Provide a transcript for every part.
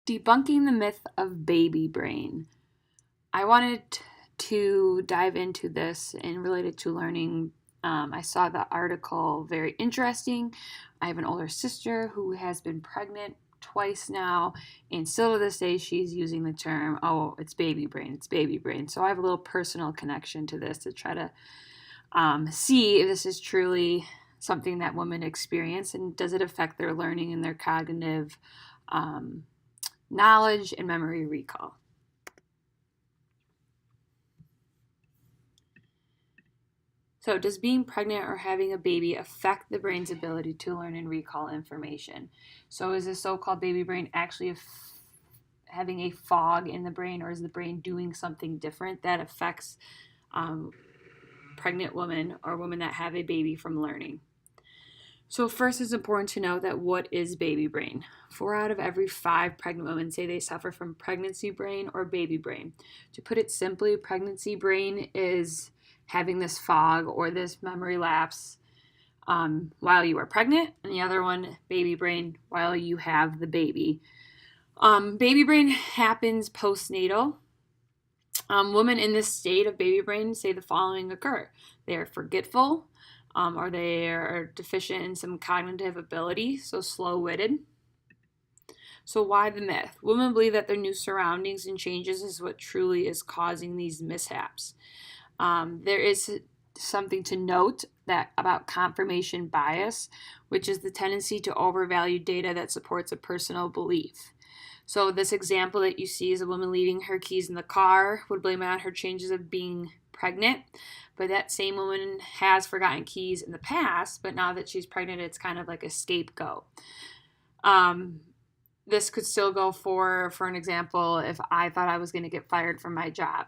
Debunking the myth of baby brain. I wanted to dive into this and related to learning. I saw the article very interesting. I have an older sister who has been pregnant twice now, and still to this day, she's using the term, oh, it's baby brain, it's baby brain. So I have a little personal connection to this to try to see if this is truly something that women experience and does it affect their learning and their cognitive knowledge and memory recall. So, does being pregnant or having a baby affect the brain's ability to learn and recall information? So, is the so called baby brain actually having a fog in the brain, or is the brain doing something different that affects pregnant women or women that have a baby from learning? So first, it's important to know that what is baby brain? 4 out of every 5 pregnant women say they suffer from pregnancy brain or baby brain. To put it simply, pregnancy brain is having this fog or this memory lapse while you are pregnant, and the other one, baby brain, while you have the baby. Baby brain happens postnatal. Women in this state of baby brain say the following occur. They are forgetful, or they are deficient in some cognitive ability, so slow-witted. So why the myth? Women believe that their new surroundings and changes is what truly is causing these mishaps. There is something to note that about confirmation bias, which is the tendency to overvalue data that supports a personal belief. So this example that you see is a woman leaving her keys in the car, would blame it on her changes of being pregnant, but that same woman has forgotten keys in the past, but now that she's pregnant, it's kind of like a scapegoat. This could still go for an example, if I thought I was going to get fired from my job.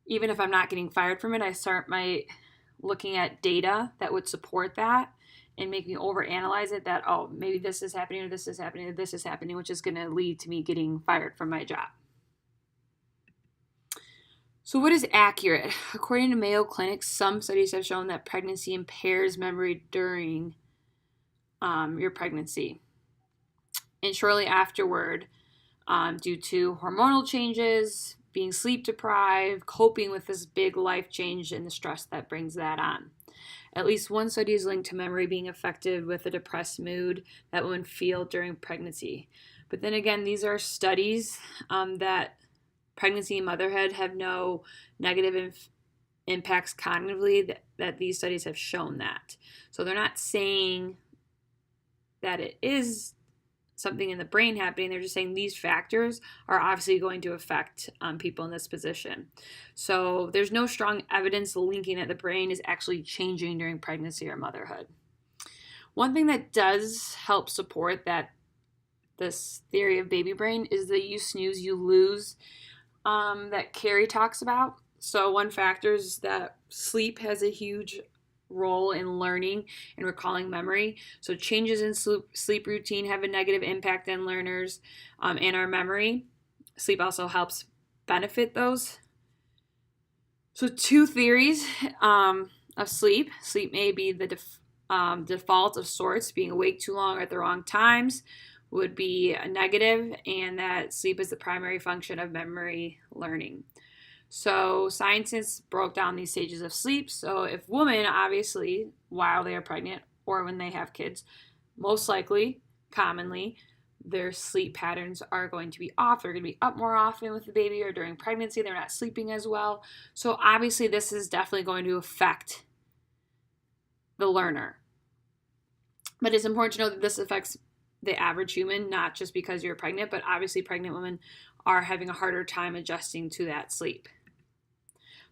Even if I'm not getting fired from it, I start looking at data that would support that and make me overanalyze it that, oh, maybe this is happening or this is happening or this is happening, which is going to lead to me getting fired from my job. So what is accurate? According to Mayo Clinic, some studies have shown that pregnancy impairs memory during your pregnancy and shortly afterward due to hormonal changes, being sleep deprived, coping with this big life change and the stress that brings that on. At least one study is linked to memory being affected with a depressed mood that women feel during pregnancy. But then again, these are studies that pregnancy and motherhood have no negative impacts cognitively, that these studies have shown that. So they're not saying that it is something in the brain happening. They're just saying these factors are obviously going to affect people in this position. So there's no strong evidence linking that the brain is actually changing during pregnancy or motherhood. One thing that does help support this theory of baby brain is the you snooze, you lose that Carrie talks about. So one factor is that sleep has a huge role in learning and recalling memory. So changes in sleep routine have a negative impact on learners and our memory. Sleep also helps benefit those. So 2 theories of sleep. Sleep may be the default of sorts. Being awake too long or at the wrong times would be a negative, and that sleep is the primary function of memory learning. So scientists broke down these stages of sleep. So if women, obviously, while they are pregnant or when they have kids, most likely, commonly, their sleep patterns are going to be off. They're going to be up more often with the baby, or during pregnancy, they're not sleeping as well. So obviously, this is definitely going to affect the learner. But it's important to know that this affects the average human, not just because you're pregnant, but obviously pregnant women are having a harder time adjusting to that sleep.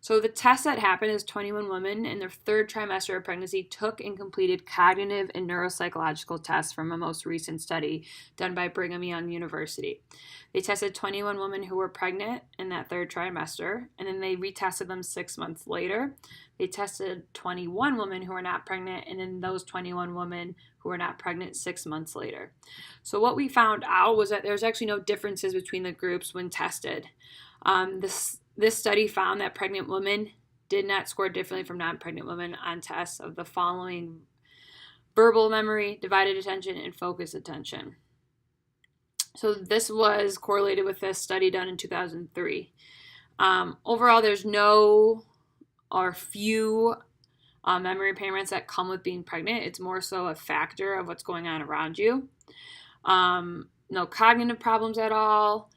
So the test that happened is 21 women in their 3rd trimester of pregnancy took and completed cognitive and neuropsychological tests from a most recent study done by Brigham Young University. They tested 21 women who were pregnant in that 3rd trimester, and then they retested them 6 months later. They tested 21 women who were not pregnant, and then those 21 women who were not pregnant 6 months later. So what we found out was that there's actually no differences between the groups when tested. This study found that pregnant women did not score differently from non-pregnant women on tests of the following: verbal memory, divided attention, and focused attention. So this was correlated with a study done in 2003. Overall, there's no or few memory impairments that come with being pregnant. It's more so a factor of what's going on around you. No cognitive problems at all.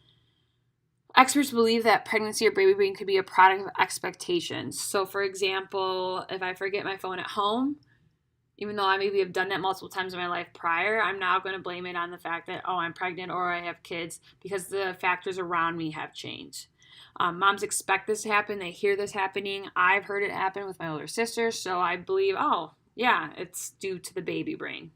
Experts believe that pregnancy or baby brain could be a product of expectations. So, for example, if I forget my phone at home, even though I maybe have done that multiple times in my life prior, I'm now going to blame it on the fact that, oh, I'm pregnant or I have kids because the factors around me have changed. Moms expect this to happen. They hear this happening. I've heard it happen with my older sister, so I believe, oh, yeah, it's due to the baby brain.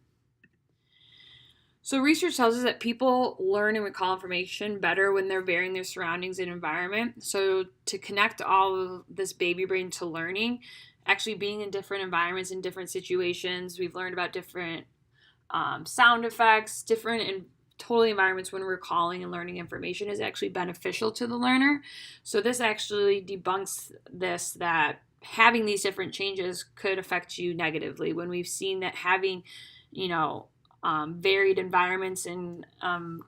So research tells us that people learn and recall information better when they're varying their surroundings and environment. So to connect all of this baby brain to learning, actually being in different environments, in different situations, we've learned about different sound effects, different and totally environments when recalling and learning information is actually beneficial to the learner. So this actually debunks this, that having these different changes could affect you negatively, when we've seen that having, varied environments and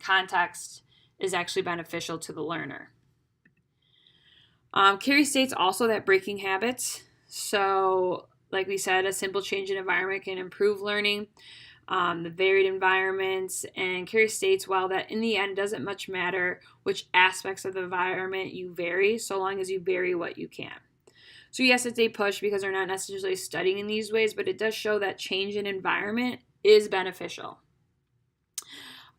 context is actually beneficial to the learner. Carrie states also that breaking habits, so like we said, a simple change in environment can improve learning. The varied environments, and Carrie states, while that in the end doesn't much matter which aspects of the environment you vary, so long as you vary what you can. So yes, it's a push because they're not necessarily studying in these ways, but it does show that change in environment is beneficial.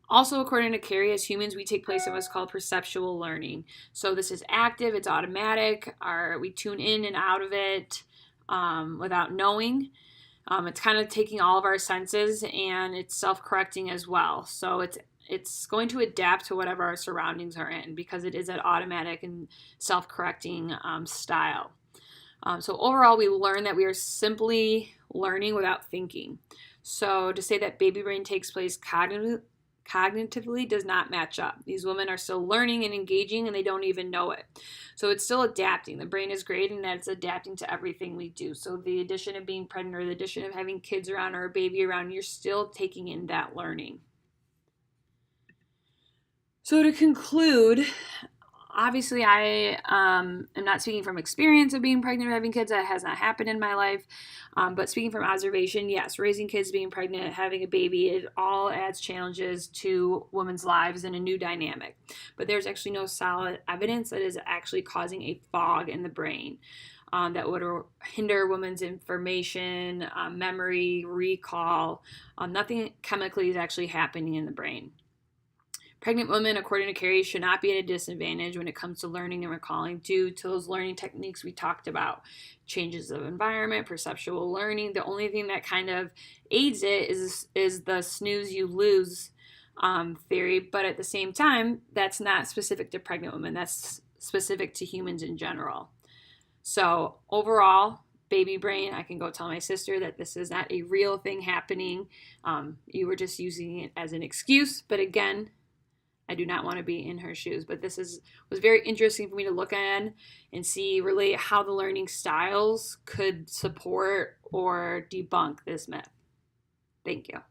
Also, according to Carrie, as humans, we take place in what's called perceptual learning. So this is active, it's automatic, we tune in and out of it without knowing. It's kind of taking all of our senses, and it's self-correcting as well. So it's going to adapt to whatever our surroundings are in, because it is an automatic and self-correcting style. So overall, we learn that we are simply learning without thinking. So to say that baby brain takes place cognitively does not match up. These women are still learning and engaging, and they don't even know it. So it's still adapting. The brain is great in that it's adapting to everything we do. So the addition of being pregnant, or the addition of having kids around, or a baby around, you're still taking in that learning. So to conclude, obviously I am not speaking from experience of being pregnant or having kids. That has not happened in my life. But speaking from observation, yes, raising kids, being pregnant, having a baby, it all adds challenges to women's lives and a new dynamic. But there's actually no solid evidence that is actually causing a fog in the brain that would hinder women's information, memory, recall. Nothing chemically is actually happening in the brain. Pregnant women, according to Carrie, should not be at a disadvantage when it comes to learning and recalling due to those learning techniques we talked about. Changes of environment, perceptual learning. The only thing that kind of aids it is the snooze you lose theory, but at the same time, that's not specific to pregnant women. That's specific to humans in general. So overall, baby brain, I can go tell my sister that this is not a real thing happening. You were just using it as an excuse, but again, I do not want to be in her shoes, but this was very interesting for me to look at and relate how the learning styles could support or debunk this myth. Thank you.